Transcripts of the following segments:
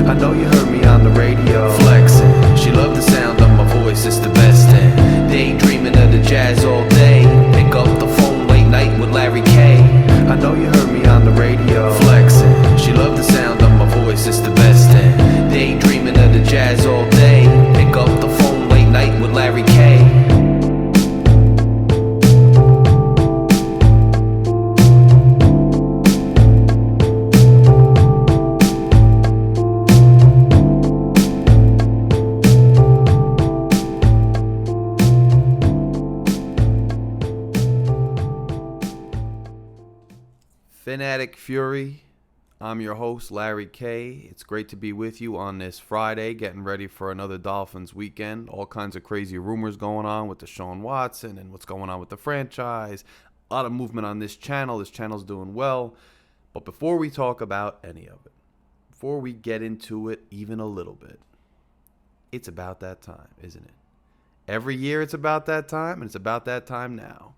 I know you heard me on the radio. Flexing, she loved the sound of my voice, it's the best thing. Daydreaming of the jazz all day. Pick up the phone late night with Larry K. I know you heard me on the radio. Flexing, she loved the sound of my voice, it's the best thing. Daydreaming of the jazz all day. Pick up the phone late night with Larry K. Phin-Addict Fury, I'm your host, Larry K. It's great to be with you on this Friday, getting ready for another Dolphins weekend. All kinds of crazy rumors going on with Deshaun Watson and what's going on with the franchise. A lot of movement on this channel. This channel's doing well. But before we talk about any of it, before we get into it even a little bit, it's about that time, isn't it? Every year it's about that time, and it's about that time now.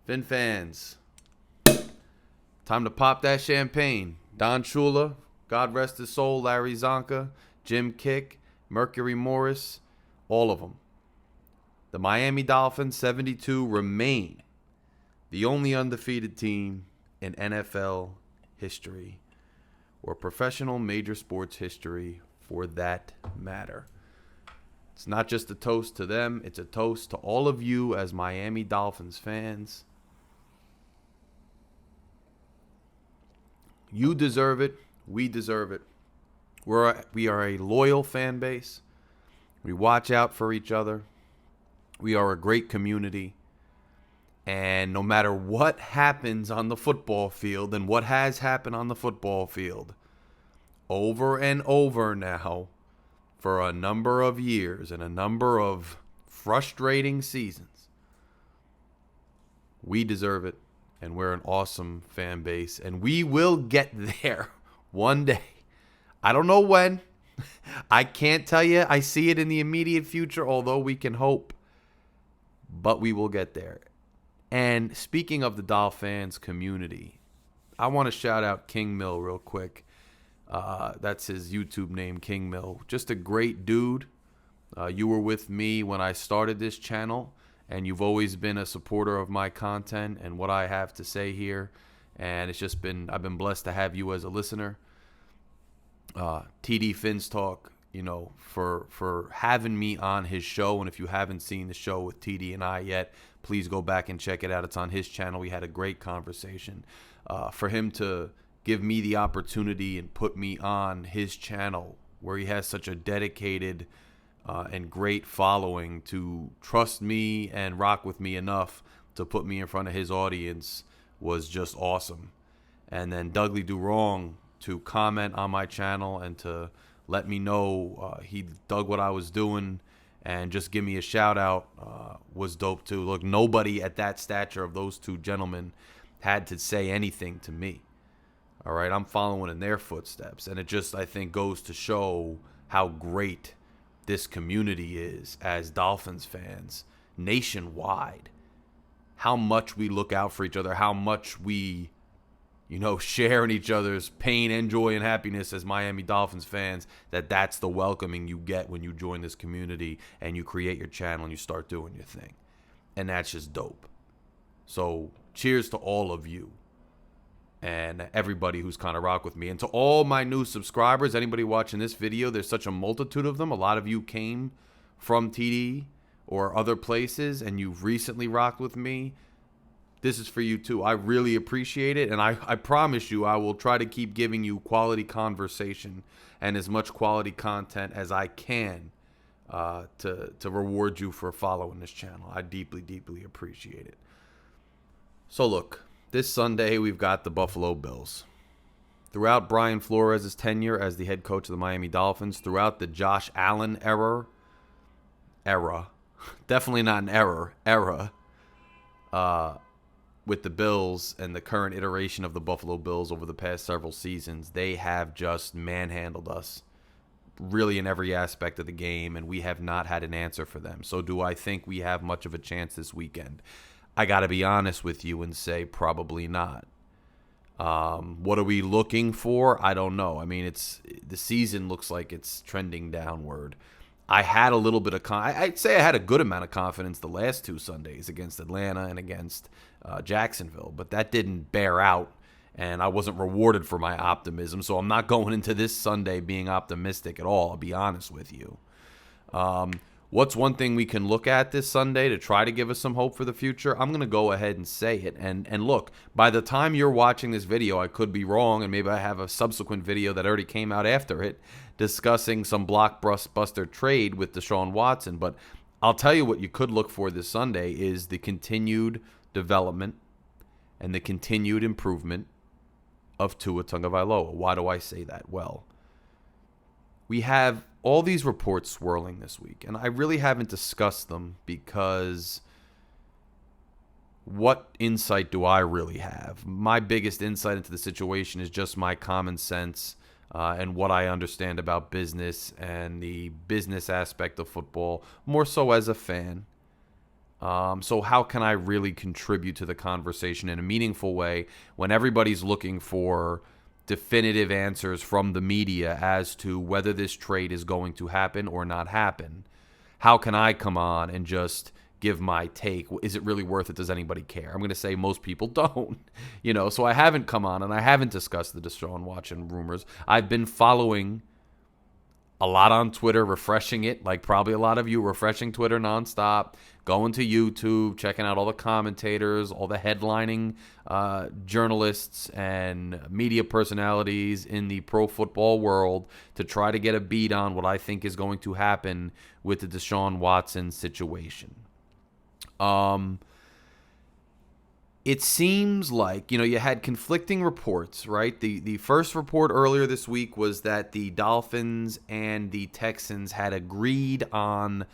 Fin fans, time to pop that champagne. Don Shula, God rest his soul, Larry Zonka, Jim Kick, Mercury Morris, all of them. The Miami Dolphins, 72, remain the only undefeated team in NFL history, or professional major sports history for that matter. It's not just a toast to them, it's a toast to all of you as Miami Dolphins fans. You deserve it. We deserve it. We are a loyal fan base. We watch out for each other. We are a great community. And no matter what happens on the football field and what has happened on the football field over and over now for a number of years and a number of frustrating seasons, we deserve it. And we're an awesome fan base. And we will get there one day. I don't know when. I can't tell you. I see it in the immediate future, although we can hope. But we will get there. And speaking of the Dolphins community, I want to shout out King Mill real quick. That's his YouTube name, King Mill. Just a great dude. You were with me when I started this channel. And you've always been a supporter of my content and what I have to say here. And it's just been, I've been blessed to have you as a listener. TD Fins Talk, you know, for having me on his show. And if you haven't seen the show with TD and I yet, please go back and check it out. It's on his channel. We had a great conversation. For him to give me the opportunity and put me on his channel where he has such a dedicated and great following to trust me and rock with me enough to put me in front of his audience was just awesome. And then Dudley Do Wrong to comment on my channel and to let me know he dug what I was doing and just give me a shout out was dope too. Look, nobody at that stature of those two gentlemen had to say anything to me. All right, I'm following in their footsteps. And it just, I think, goes to show how great this community is as Dolphins fans nationwide, how much we look out for each other, how much we, you know, share in each other's pain and joy and happiness as Miami Dolphins fans, that's the welcoming you get when you join this community and you create your channel and you start doing your thing. And that's just dope. So cheers to all of you and everybody who's kind of rock with me. And to all my new subscribers, anybody watching this video, there's such a multitude of them. A lot of you came from TD or other places and you've recently rocked with me. This is for you too. I really appreciate it. And I promise you, I will try to keep giving you quality conversation and as much quality content as I can to reward you for following this channel. I deeply, deeply appreciate it. So look, this Sunday, we've got the Buffalo Bills. Throughout Brian Flores' tenure as the head coach of the Miami Dolphins, throughout the Josh Allen era, definitely not an era, with the Bills and the current iteration of the Buffalo Bills over the past several seasons, they have just manhandled us really in every aspect of the game, and we have not had an answer for them. So do I think we have much of a chance this weekend? I got to be honest with you and say probably not. What are we looking for? I don't know. I mean, the season looks like it's trending downward. I had a little bit of I'd say I had a good amount of confidence the last two Sundays against Atlanta and against Jacksonville, but that didn't bear out, and I wasn't rewarded for my optimism. So I'm not going into this Sunday being optimistic at all, I'll be honest with you. What's one thing we can look at this Sunday to try to give us some hope for the future? I'm going to go ahead and say it. And look, by the time you're watching this video, I could be wrong, and maybe I have a subsequent video that already came out after it discussing some blockbuster trade with Deshaun Watson. But I'll tell you what you could look for this Sunday is the continued development and the continued improvement of Tua Tagovailoa. Why do I say that? Well, we have all these reports swirling this week, and I really haven't discussed them because what insight do I really have? My biggest insight into the situation is just my common sense and what I understand about business and the business aspect of football, more so as a fan. So how can I really contribute to the conversation in a meaningful way when everybody's looking for definitive answers from the media as to whether this trade is going to happen or not happen? How can I come on and just give my take? Is it really worth it? Does anybody care? I'm going to say most people don't. So I haven't come on and I haven't discussed the Deshaun Watson rumors. I've been following a lot on Twitter, refreshing it, like probably a lot of you, refreshing Twitter nonstop, going to YouTube, checking out all the commentators, all the headlining journalists and media personalities in the pro football world to try to get a beat on what I think is going to happen with the Deshaun Watson situation. It seems like, you had conflicting reports, right? The first report earlier this week was that the Dolphins and the Texans had agreed on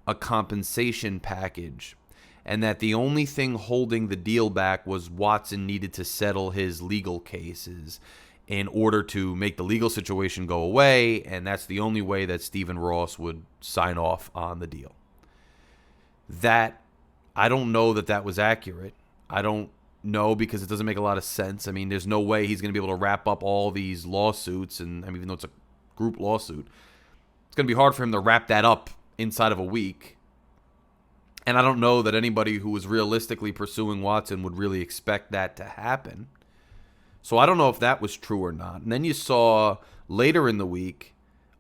a compensation package, and that the only thing holding the deal back was Watson needed to settle his legal cases in order to make the legal situation go away, and that's the only way that Stephen Ross would sign off on the deal. I don't know that was accurate. I don't know because it doesn't make a lot of sense. I mean, there's no way he's going to be able to wrap up all these lawsuits, and even though it's a group lawsuit, it's going to be hard for him to wrap that up inside of a week. And I don't know that anybody who was realistically pursuing Watson would really expect that to happen. So I don't know if that was true or not. And then you saw later in the week,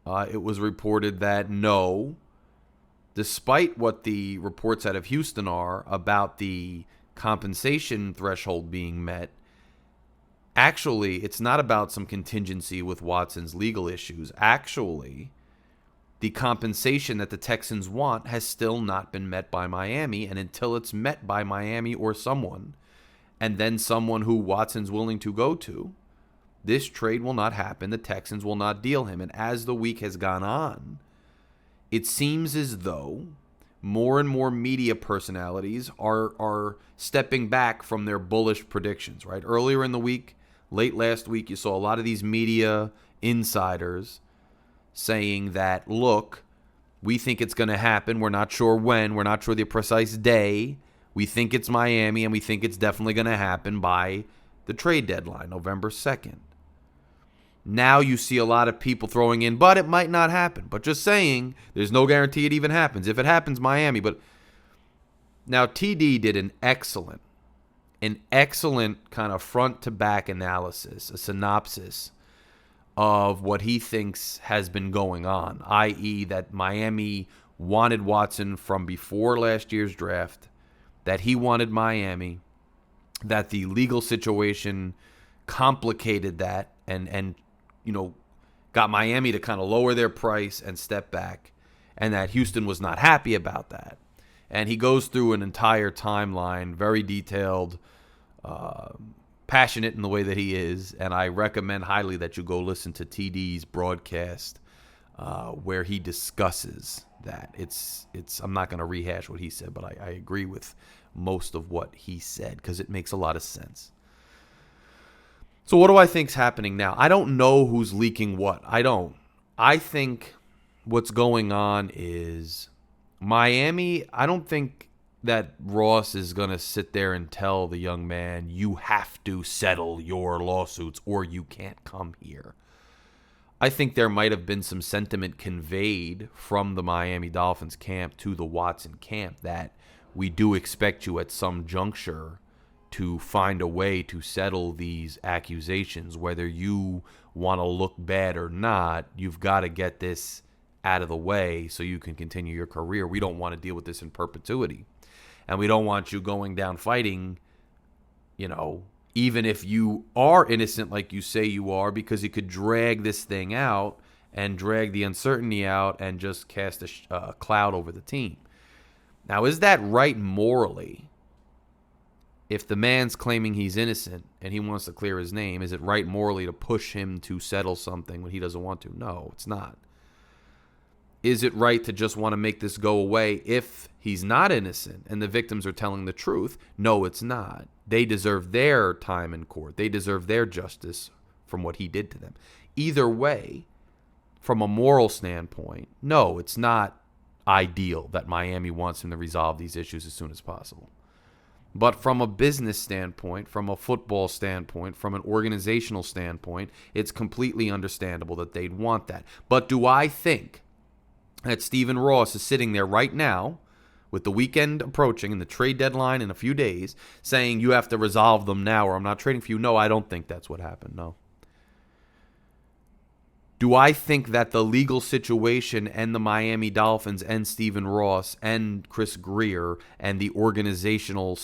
it was reported that no, despite what the reports out of Houston are about the compensation threshold being met, actually, it's not about some contingency with Watson's legal issues. Actually, the compensation that the Texans want has still not been met by Miami, and until it's met by Miami or someone, and then someone who Watson's willing to go to, this trade will not happen. The Texans will not deal him. And as the week has gone on, it seems as though more and more media personalities are stepping back from their bullish predictions, right? Earlier in the week, late last week, you saw a lot of these media insiders saying that, look, we think it's going to happen. We're not sure when. We're not sure the precise day. We think it's Miami, and we think it's definitely going to happen by the trade deadline, November 2nd. Now you see a lot of people throwing in, but it might not happen. But just saying, there's no guarantee it even happens. If it happens, Miami. But now TD did an excellent kind of front-to-back analysis, a synopsis of what he thinks has been going on, i.e. that Miami wanted Watson from before last year's draft, that he wanted Miami, that the legal situation complicated that and got Miami to kind of lower their price and step back, and that Houston was not happy about that. And he goes through an entire timeline, very detailed, passionate in the way that he is, and I recommend highly that you go listen to TD's broadcast where he discusses that. I'm not going to rehash what he said, but I agree with most of what he said because it makes a lot of sense. So what do I think's happening now? I don't know who's leaking what. I think what's going on is Miami, I don't think that Ross is going to sit there and tell the young man, you have to settle your lawsuits or you can't come here. I think there might have been some sentiment conveyed from the Miami Dolphins camp to the Watson camp that we do expect you at some juncture to find a way to settle these accusations. Whether you want to look bad or not, you've got to get this out of the way so you can continue your career. We don't want to deal with this in perpetuity. And we don't want you going down fighting, even if you are innocent like you say you are, because you could drag this thing out and drag the uncertainty out and just cast a cloud over the team. Now, is that right morally? If the man's claiming he's innocent and he wants to clear his name, is it right morally to push him to settle something when he doesn't want to? No, it's not. Is it right to just want to make this go away if he's not innocent and the victims are telling the truth? No, it's not. They deserve their time in court. They deserve their justice from what he did to them. Either way, from a moral standpoint, no, it's not ideal that Miami wants him to resolve these issues as soon as possible. But from a business standpoint, from a football standpoint, from an organizational standpoint, it's completely understandable that they'd want that. But do I think that Stephen Ross is sitting there right now with the weekend approaching and the trade deadline in a few days saying you have to resolve them now or I'm not trading for you? No, I don't think that's what happened. No. Do I think that the legal situation and the Miami Dolphins and Stephen Ross and Chris Greer and the organizational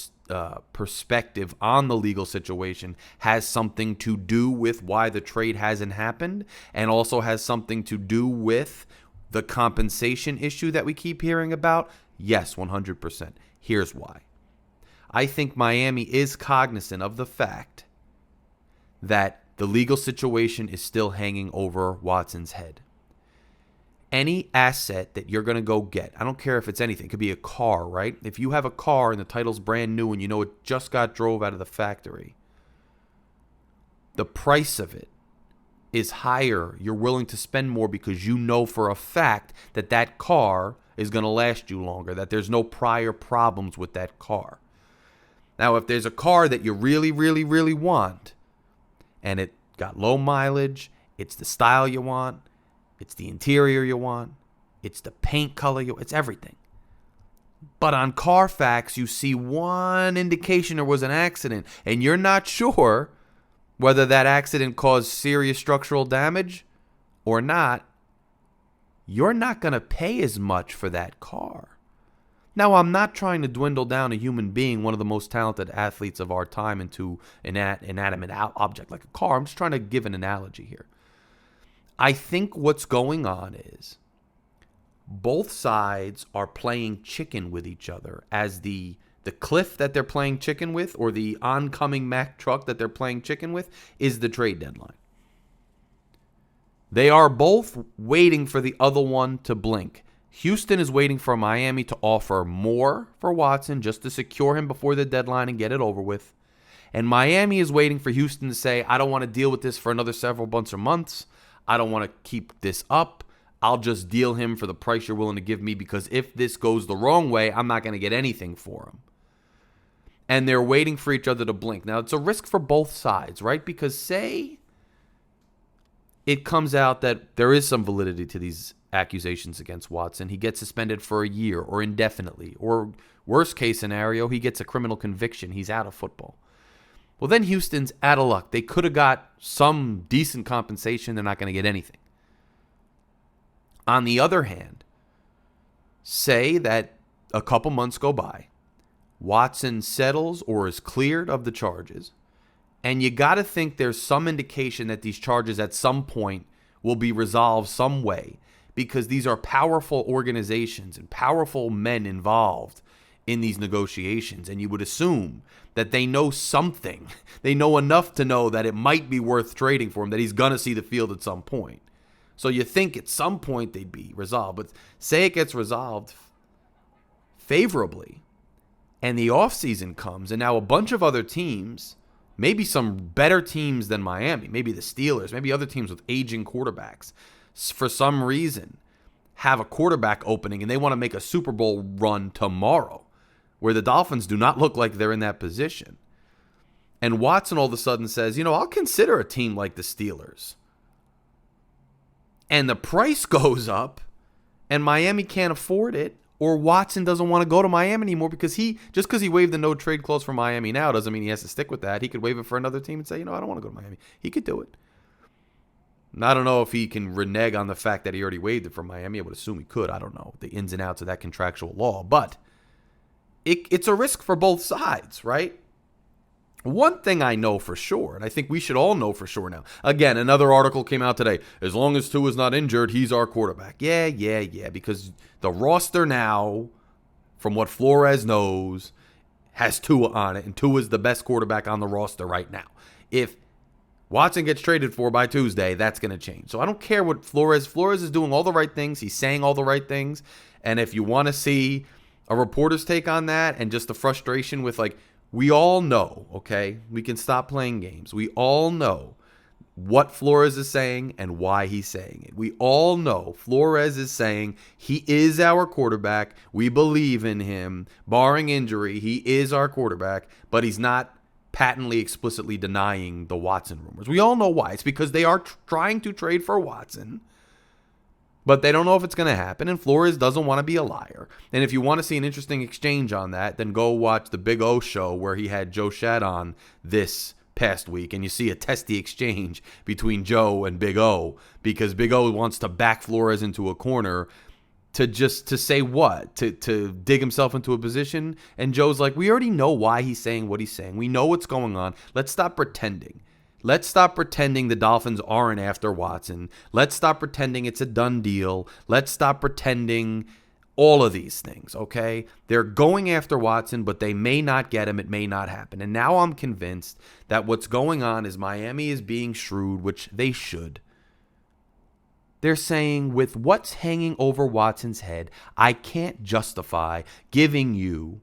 perspective on the legal situation has something to do with why the trade hasn't happened and also has something to do with the compensation issue that we keep hearing about? Yes, 100%. Here's why. I think Miami is cognizant of the fact that the legal situation is still hanging over Watson's head. Any asset that you're going to go get, I don't care if it's anything. It could be a car, right? If you have a car and the title's brand new and you know it just got drove out of the factory, the price of it is higher. You're willing to spend more because you know for a fact that that car is going to last you longer, that there's no prior problems with that car. Now, if there's a car that you really, really, really want and it got low mileage, it's the style you want, it's the interior you want, it's the paint color it's everything. But on Carfax, you see one indication there was an accident and you're not sure whether that accident caused serious structural damage or not, you're not going to pay as much for that car. Now, I'm not trying to dwindle down a human being, one of the most talented athletes of our time, into an inanimate object like a car. I'm just trying to give an analogy here. I think what's going on is both sides are playing chicken with each other as the cliff that they're playing chicken with, or the oncoming Mack truck that they're playing chicken with, is the trade deadline. They are both waiting for the other one to blink. Houston is waiting for Miami to offer more for Watson just to secure him before the deadline and get it over with. And Miami is waiting for Houston to say, I don't want to deal with this for another several months or months. I don't want to keep this up. I'll just deal him for the price you're willing to give me, because if this goes the wrong way, I'm not going to get anything for him. And they're waiting for each other to blink. Now, it's a risk for both sides, right? Because say it comes out that there is some validity to these accusations against Watson. He gets suspended for a year or indefinitely. Or worst case scenario, he gets a criminal conviction. He's out of football. Well, then Houston's out of luck. They could have got some decent compensation. They're not going to get anything. On the other hand, say that a couple months go by, Watson settles or is cleared of the charges, and you got to think there's some indication that these charges at some point will be resolved some way, because these are powerful organizations and powerful men involved in these negotiations, and you would assume that they know something. They know enough to know that it might be worth trading for him, that he's going to see the field at some point. So you think at some point they'd be resolved. But say it gets resolved favorably, and the offseason comes, and now a bunch of other teams, maybe some better teams than Miami, maybe the Steelers, maybe other teams with aging quarterbacks, for some reason have a quarterback opening and they want to make a Super Bowl run tomorrow. where the Dolphins do not look like they're in that position. And Watson all of a sudden says, I'll consider a team like the Steelers. And the price goes up, and Miami can't afford it, or Watson doesn't want to go to Miami anymore because just because he waived the no trade clause for Miami now doesn't mean he has to stick with that. He could waive it for another team and say, I don't want to go to Miami. He could do it. And I don't know if he can renege on the fact that he already waived it for Miami. I would assume he could. I don't know the ins and outs of that contractual law. But it's a risk for both sides, right? One thing I know for sure, and I think we should all know for sure now. Again, another article came out today. As long as Tua is not injured, he's our quarterback. Yeah. Because the roster now, from what Flores knows, has Tua on it. And Tua is the best quarterback on the roster right now. If Watson gets traded for by Tuesday, that's going to change. So I don't care what Flores is doing all the right things. He's saying all the right things. And if you want to see a reporter's take on that and just the frustration with we all know, okay? We can stop playing games. We all know what Flores is saying and why he's saying it. We all know Flores is saying he is our quarterback. We believe in him. Barring injury, he is our quarterback, but he's not patently, explicitly denying the Watson rumors. We all know why. It's because they are trying to trade for Watson, but they don't know if it's going to happen, and Flores doesn't want to be a liar. And if you want to see an interesting exchange on that, then go watch the Big O show where he had Joe Shad on this past week, and you see a testy exchange between Joe and Big O, because Big O wants to back Flores into a corner to say what? To dig himself into a position, and Joe's like, we already know why he's saying what he's saying. We know what's going on. Let's stop pretending. Let's stop pretending the Dolphins aren't after Watson. Let's stop pretending it's a done deal. Let's stop pretending all of these things, okay? They're going after Watson, but they may not get him. It may not happen. And now I'm convinced that what's going on is Miami is being shrewd, which they should. They're saying, with what's hanging over Watson's head, I can't justify giving you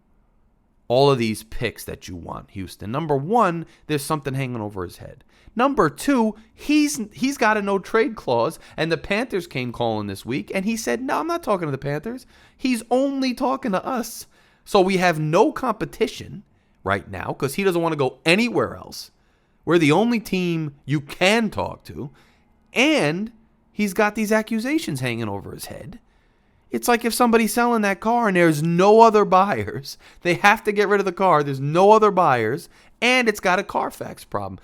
all of these picks that you want, Houston. Number one, there's something hanging over his head. Number two, he's got a no-trade clause, and the Panthers came calling this week, and he said, no, I'm not talking to the Panthers. He's only talking to us. So we have no competition right now because he doesn't want to go anywhere else. We're the only team you can talk to, and he's got these accusations hanging over his head. It's like if somebody's selling that car and there's no other buyers. They have to get rid of the car. There's no other buyers, and it's got a Carfax problem.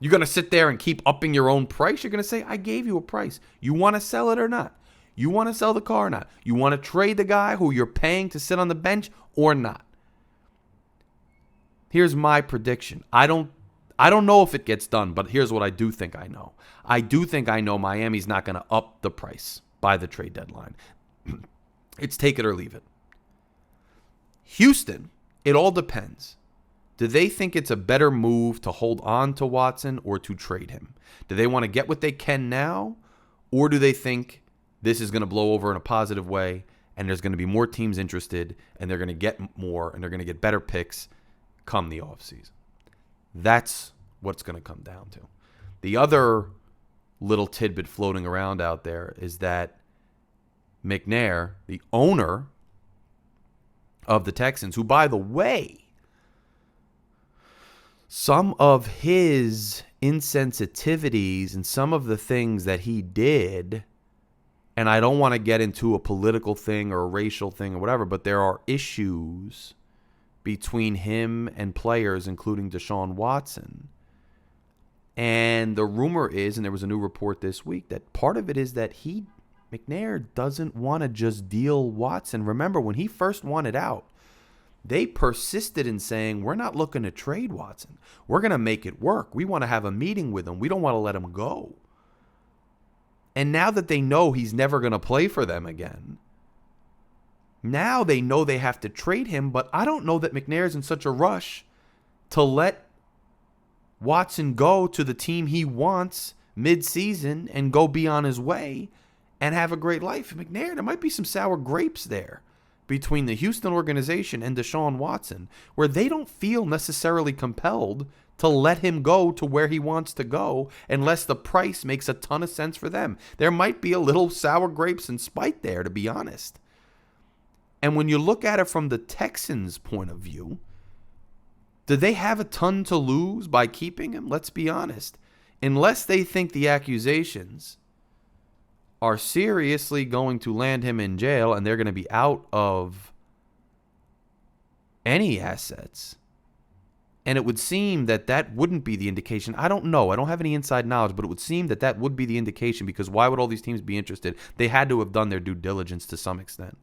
You're going to sit there and keep upping your own price? You're going to say, I gave you a price. You want to sell it or not? You want to sell the car or not? You want to trade the guy who you're paying to sit on the bench or not? Here's my prediction. I don't know if it gets done, but here's what I do think I know. I do think I know Miami's not going to up the price by the trade deadline. It's take it or leave it. Houston, it all depends. Do they think it's a better move to hold on to Watson or to trade him? Do they want to get what they can now, or do they think this is going to blow over in a positive way and there's going to be more teams interested and they're going to get more and they're going to get better picks come the offseason? That's what's going to come down to. The other little tidbit floating around out there is that McNair, the owner of the Texans, who, by the way, some of his insensitivities and some of the things that he did, and I don't want to get into a political thing or a racial thing or whatever, but there are issues between him and players, including Deshaun Watson. And the rumor is, and there was a new report this week, that part of it is that McNair doesn't want to just deal Watson. Remember, when he first wanted out, they persisted in saying, we're not looking to trade Watson. We're going to make it work. We want to have a meeting with him. We don't want to let him go. And now that they know he's never going to play for them again, now they know they have to trade him, but I don't know that McNair's in such a rush to let Watson go to the team he wants mid-season and go be on his way and have a great life. McNair, there might be some sour grapes there between the Houston organization and Deshaun Watson, where they don't feel necessarily compelled to let him go to where he wants to go unless the price makes a ton of sense for them. There might be a little sour grapes and spite there, to be honest. And when you look at it from the Texans' point of view, do they have a ton to lose by keeping him? Let's be honest. Unless they think the accusations are seriously going to land him in jail and they're going to be out of any assets. And it would seem that that wouldn't be the indication. I don't know. I don't have any inside knowledge, but it would seem that that would be the indication, because why would all these teams be interested? They had to have done their due diligence to some extent.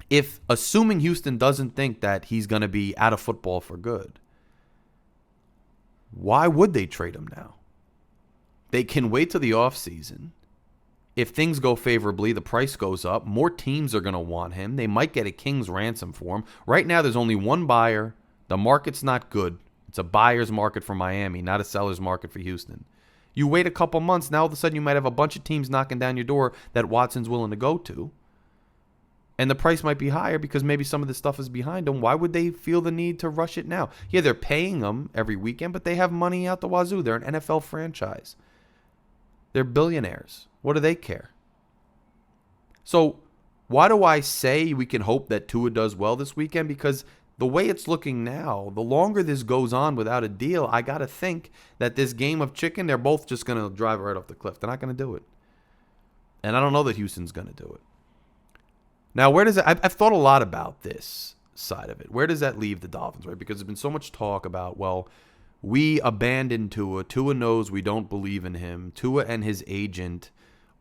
If, assuming Houston doesn't think that he's going to be out of football for good, why would they trade him now? They can wait till the offseason. If things go favorably, the price goes up. More teams are going to want him. They might get a king's ransom for him. Right now, there's only one buyer. The market's not good. It's a buyer's market for Miami, not a seller's market for Houston. You wait a couple months, now all of a sudden you might have a bunch of teams knocking down your door that Watson's willing to go to. And the price might be higher because maybe some of this stuff is behind them. Why would they feel the need to rush it now? Yeah, they're paying them every weekend, but they have money out the wazoo. They're an NFL franchise. They're billionaires. What do they care? So why do I say we can hope that Tua does well this weekend? Because the way it's looking now, the longer this goes on without a deal, I got to think that this game of chicken, they're both just going to drive right off the cliff. They're not going to do it. And I don't know that Houston's going to do it. Now, where does that, I've thought a lot about this side of it. Where does that leave the Dolphins, right? Because there's been so much talk about, well, we abandoned Tua. Tua knows we don't believe in him. Tua and his agent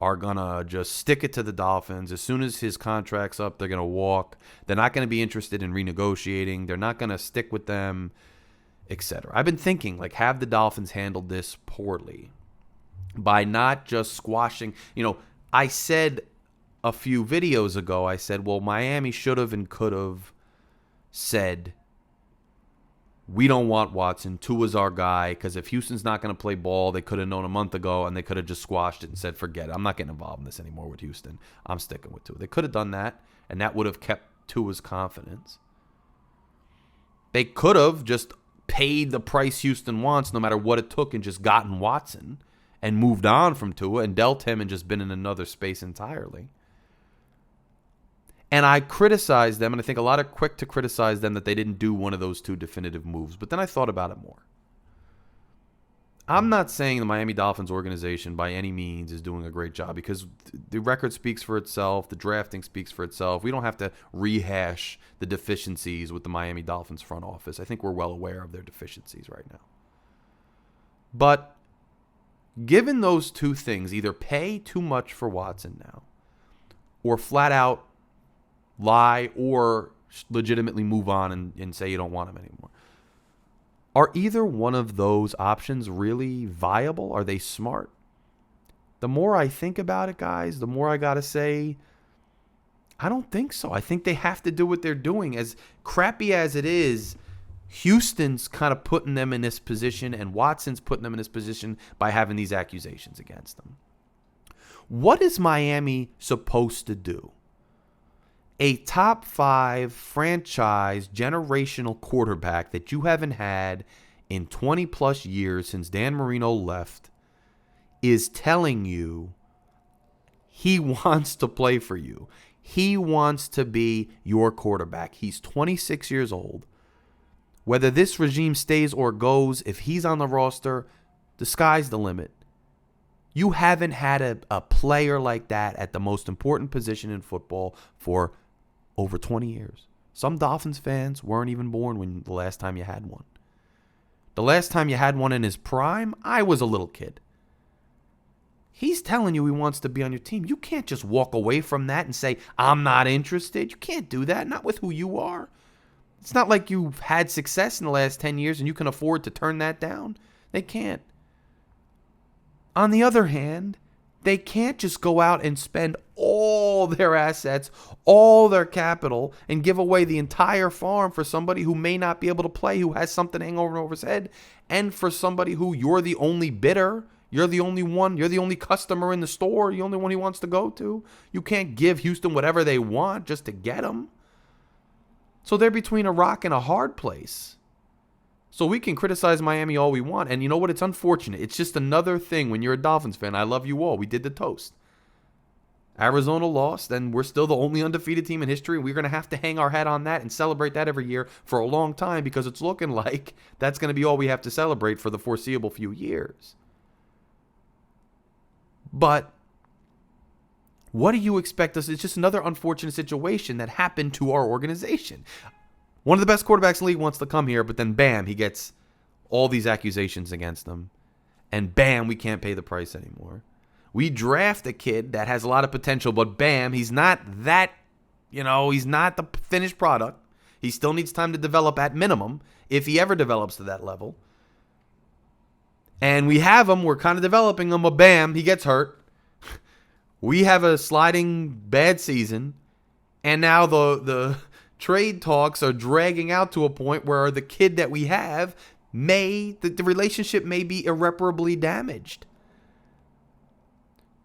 are going to just stick it to the Dolphins. As soon as his contract's up, they're going to walk. They're not going to be interested in renegotiating. They're not going to stick with them, etc. I've been thinking, like, have the Dolphins handled this poorly by not just squashing? I said a few videos ago, I said, well, Miami should have and could have said, we don't want Watson. Tua's our guy, because if Houston's not going to play ball, they could have known a month ago, and they could have just squashed it and said, forget it. I'm not getting involved in this anymore with Houston. I'm sticking with Tua. They could have done that, and that would have kept Tua's confidence. They could have just paid the price Houston wants, no matter what it took, and just gotten Watson and moved on from Tua and dealt him and just been in another space entirely. And I criticized them, and I think a lot are quick to criticize them that they didn't do one of those two definitive moves. But then I thought about it more. I'm not saying the Miami Dolphins organization by any means is doing a great job, because the record speaks for itself. The drafting speaks for itself. We don't have to rehash the deficiencies with the Miami Dolphins front office. I think we're well aware of their deficiencies right now. But given those two things, either pay too much for Watson now, or flat out lie, or legitimately move on and say you don't want him anymore. Are either one of those options really viable? Are they smart? The more I think about it, guys, the more I got to say, I don't think so. I think they have to do what they're doing. As crappy as it is, Houston's kind of putting them in this position, and Watson's putting them in this position by having these accusations against them. What is Miami supposed to do? A top 5 franchise generational quarterback that you haven't had in 20 plus years since Dan Marino left is telling you he wants to play for you. He wants to be your quarterback. He's 26 years old. Whether this regime stays or goes, if he's on the roster, the sky's the limit. You haven't had a player like that at the most important position in football for over 20 years. Some Dolphins fans weren't even born when the last time you had one. The last time you had one in his prime, I was a little kid. He's telling you he wants to be on your team. You can't just walk away from that and say, I'm not interested. You can't do that, not with who you are. It's not like you've had success in the last 10 years and you can afford to turn that down. They can't. On the other hand, they can't just go out and spend all their assets, all their capital, and give away the entire farm for somebody who may not be able to play, who has something hanging over his head, and for somebody who you're the only bidder, you're the only one, you're the only customer in the store, the only one he wants to go to. You can't give Houston whatever they want just to get him. So they're between a rock and a hard place. So we can criticize Miami all we want. And you know what? It's unfortunate. It's just another thing when you're a Dolphins fan. I love you all. We did the toast. Arizona lost, and we're still the only undefeated team in history. We're going to have to hang our hat on that and celebrate that every year for a long time because it's looking like that's going to be all we have to celebrate for the foreseeable few years. But what do you expect us? It's just another unfortunate situation that happened to our organization. One of the best quarterbacks in the league wants to come here, but then bam, he gets all these accusations against him. And bam, we can't pay the price anymore. We draft a kid that has a lot of potential, but bam, he's not that, he's not the finished product. He still needs time to develop at minimum, if he ever develops to that level. And we have him, we're kind of developing him, but bam, he gets hurt. We have a sliding bad season, and now the trade talks are dragging out to a point where the kid that we have the relationship may be irreparably damaged.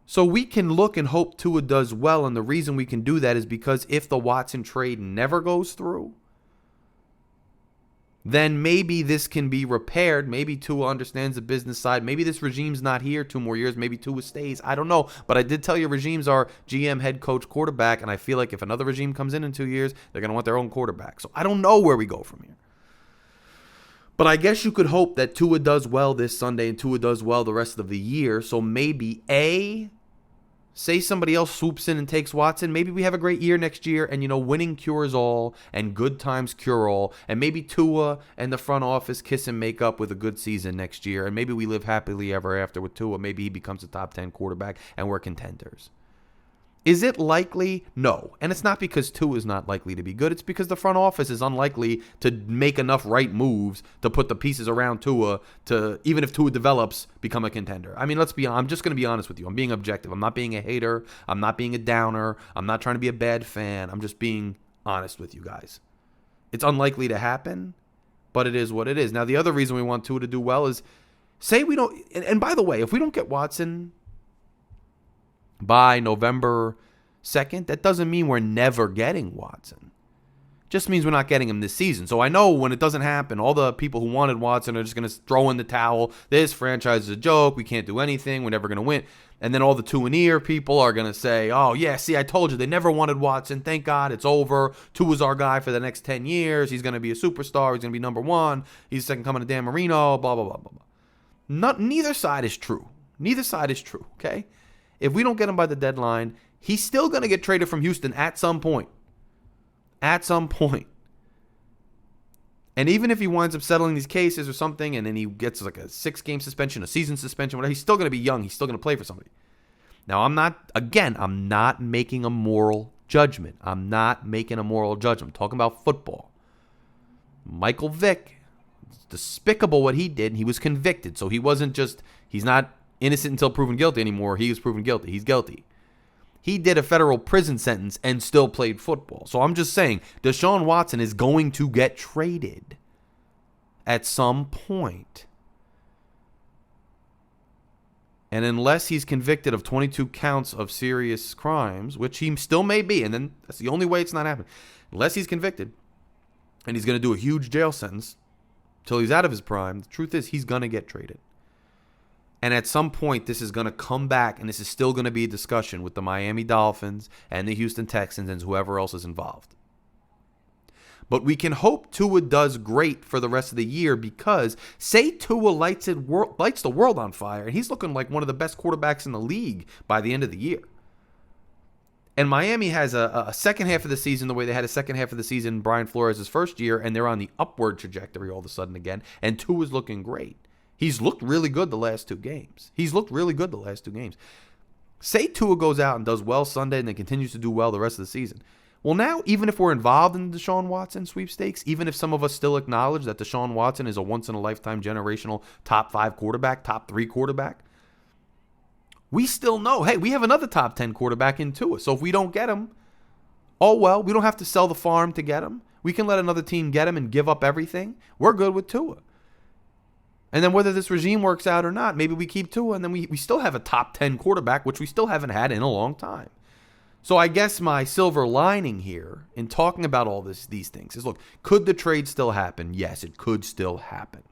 So we can look and hope Tua does well, and the reason we can do that is because if the Watson trade never goes through, then maybe this can be repaired. Maybe Tua understands the business side. Maybe this regime's not here 2 more years. Maybe Tua stays. I don't know. But I did tell you regimes are GM, head coach, quarterback, and I feel like if another regime comes in 2 years, they're going to want their own quarterback. So I don't know where we go from here. But I guess you could hope that Tua does well this Sunday and Tua does well the rest of the year. So maybe say somebody else swoops in and takes Watson. Maybe we have a great year next year and, winning cures all and good times cure all. And maybe Tua and the front office kiss and make up with a good season next year. And maybe we live happily ever after with Tua. Maybe he becomes a top 10 quarterback and we're contenders. Is it likely? No. And it's not because Tua is not likely to be good. It's because the front office is unlikely to make enough right moves to put the pieces around Tua to, even if Tua develops, become a contender. I mean, I'm just going to be honest with you. I'm being objective. I'm not being a hater. I'm not being a downer. I'm not trying to be a bad fan. I'm just being honest with you guys. It's unlikely to happen, but it is what it is. Now, the other reason we want Tua to do well is, say we don't, and by the way, if we don't get Watson by November 2nd, that doesn't mean we're never getting Watson. Just means we're not getting him this season. So I know when it doesn't happen, all the people who wanted Watson are just going to throw in the towel. This franchise is a joke. We can't do anything. We're never going to win. And then all the two-and-ear people are going to say, oh, yeah, see, I told you. They never wanted Watson. Thank God it's over. Tua's our guy for the next 10 years. He's going to be a superstar. He's going to be number one. He's second coming to Dan Marino, blah, blah, blah, blah, blah. Neither side is true. Neither side is true, okay? If we don't get him by the deadline, he's still going to get traded from Houston at some point. At some point. And even if he winds up settling these cases or something, and then he gets like a 6-game suspension, a season suspension, whatever, he's still going to be young. He's still going to play for somebody. Now, I'm not making a moral judgment. I'm talking about football. Michael Vick, it's despicable what he did. He was convicted. So he's not innocent until proven guilty anymore. He was proven guilty. He's guilty. He did a federal prison sentence and still played football. So I'm just saying, Deshaun Watson is going to get traded at some point. And unless he's convicted of 22 counts of serious crimes, which he still may be, and then that's the only way it's not happening. Unless he's convicted and he's going to do a huge jail sentence till he's out of his prime, the truth is he's going to get traded. And at some point, this is going to come back, and this is still going to be a discussion with the Miami Dolphins and the Houston Texans and whoever else is involved. But we can hope Tua does great for the rest of the year because, say Tua lights the world on fire, and he's looking like one of the best quarterbacks in the league by the end of the year. And Miami has a second half of the season the way they had a second half of the season Brian Flores' first year, and they're on the upward trajectory all of a sudden again, and Tua's looking great. He's looked really good the last 2 games. Say Tua goes out and does well Sunday and then continues to do well the rest of the season. Well, now, even if we're involved in the Deshaun Watson sweepstakes, even if some of us still acknowledge that Deshaun Watson is a once-in-a-lifetime generational top 5 quarterback, top 3 quarterback, we still know, hey, we have another top 10 quarterback in Tua. So if we don't get him, oh well, we don't have to sell the farm to get him. We can let another team get him and give up everything. We're good with Tua. And then whether this regime works out or not, maybe we keep Tua, and then we still have a top 10 quarterback, which we still haven't had in a long time. So I guess my silver lining here in talking about all these things is, look, could the trade still happen? Yes, it could still happen.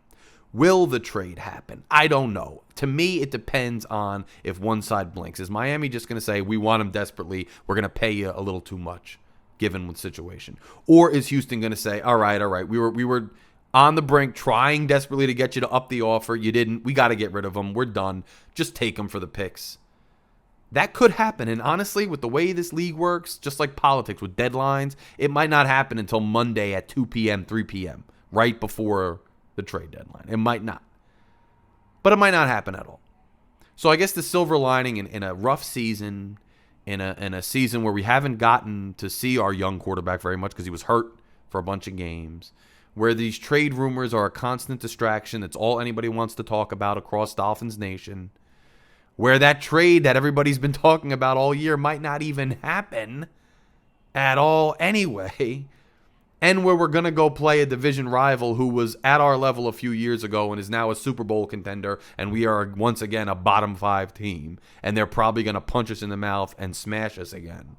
Will the trade happen? I don't know. To me, it depends on if one side blinks. Is Miami just going to say, we want him desperately, we're going to pay you a little too much, given the situation? Or is Houston going to say, all right, we were on the brink, trying desperately to get you to up the offer. You didn't. We got to get rid of him. We're done. Just take him for the picks. That could happen. And honestly, with the way this league works, just like politics with deadlines, it might not happen until Monday at 2 p.m., 3 p.m., right before the trade deadline. It might not. But it might not happen at all. So I guess the silver lining in a rough season, in a season where we haven't gotten to see our young quarterback very much because he was hurt for a bunch of games, where these trade rumors are a constant distraction, that's all anybody wants to talk about across Dolphins Nation, where that trade that everybody's been talking about all year might not even happen at all anyway, and where we're going to go play a division rival who was at our level a few years ago and is now a Super Bowl contender, and we are once again a bottom 5 team, and they're probably going to punch us in the mouth and smash us again.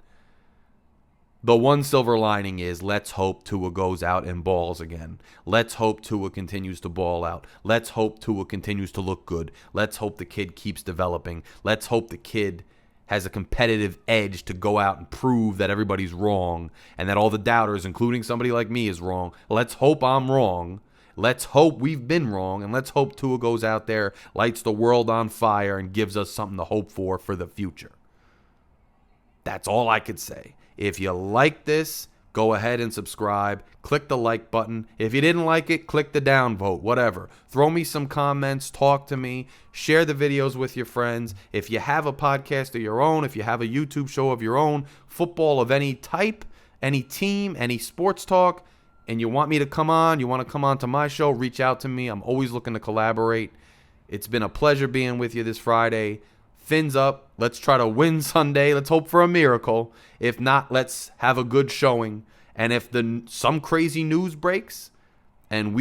The one silver lining is, let's hope Tua goes out and balls again. Let's hope Tua continues to ball out. Let's hope Tua continues to look good. Let's hope the kid keeps developing. Let's hope the kid has a competitive edge to go out and prove that everybody's wrong and that all the doubters, including somebody like me, is wrong. Let's hope I'm wrong. Let's hope we've been wrong. And let's hope Tua goes out there, lights the world on fire, and gives us something to hope for the future. That's all I could say. If you like this, go ahead and subscribe. Click the like button. If you didn't like it, click the down vote, whatever. Throw me some comments. Talk to me. Share the videos with your friends. If you have a podcast of your own, if you have a YouTube show of your own, football of any type, any team, any sports talk, and you want me to come on, you want to come on to my show, reach out to me. I'm always looking to collaborate. It's been a pleasure being with you this Friday. Fins up. Let's try to win Sunday. Let's hope for a miracle. If not, let's have a good showing. And if some crazy news breaks and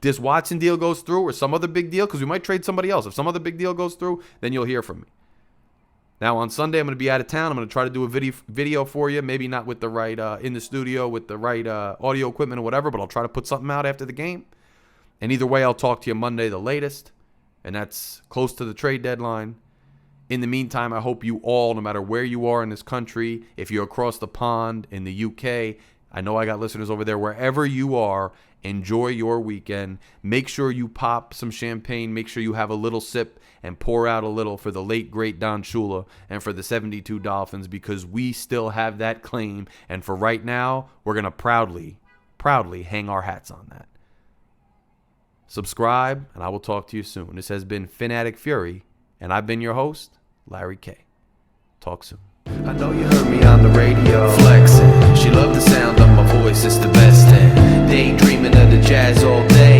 this Watson deal goes through or some other big deal, because we might trade somebody else. If some other big deal goes through, then you'll hear from me. Now, on Sunday, I'm going to be out of town. I'm going to try to do a video for you. Maybe not with the right, in the studio with the right audio equipment or whatever, but I'll try to put something out after the game. And either way, I'll talk to you Monday the latest. And that's close to the trade deadline. In the meantime, I hope you all, no matter where you are in this country, if you're across the pond in the UK, I know I got listeners over there, wherever you are, enjoy your weekend. Make sure you pop some champagne. Make sure you have a little sip and pour out a little for the late, great Don Shula and for the 72 Dolphins, because we still have that claim. And for right now, we're going to proudly hang our hats on that. Subscribe, and I will talk to you soon. This has been Phin-Addict Fury, and I've been your host, Larry K. Talk soon. I know you heard me on the radio flexing. She loved the sound of my voice, it's the best thing. Daydreaming of the jazz all day.